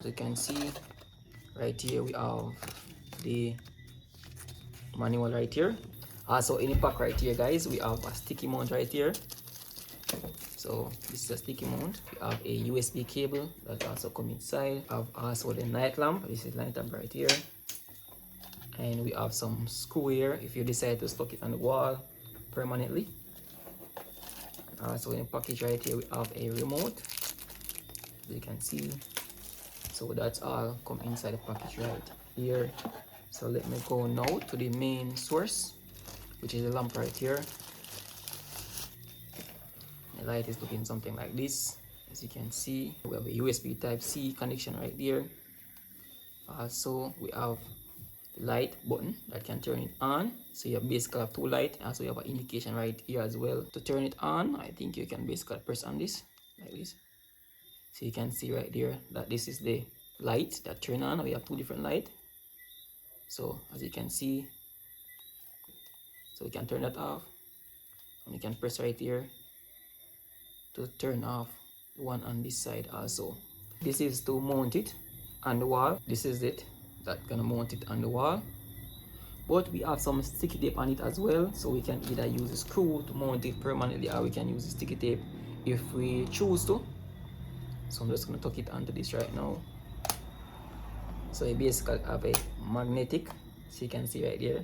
As you can see right here, we have the manual right here. Also in the pack right here, guys, we have a sticky mount right here. So this is a sticky mount. We have a USB cable that also come inside. We have also the night lamp. This is night lamp right here. And we have some screw here if you decide to stuck it on the wall permanently. Also in the package right here, we have a remote, as you can see. So that's all come inside the package right here. So let me go now to the main source, which is the lamp right here. The light is looking something like this. As you can see, we have a USB Type-C connection right there. Also, we have the light button that can turn it on. So you basically have two lights. Also, you have an indication right here as well. To turn it on, I think you can basically press on this, like this. So you can see right there that this is the light that turn on. We have two different lights. So as you can see, so we can turn that off. And you can press right here to turn off the one on this side also. This is to mount it on the wall. This is it that's gonna mount it on the wall. But we have some sticky tape on it as well, so we can either use a screw to mount it permanently, or we can use the sticky tape if we choose to. So I'm just gonna tuck it onto this right now. So you basically have a magnetic, so you can see right there,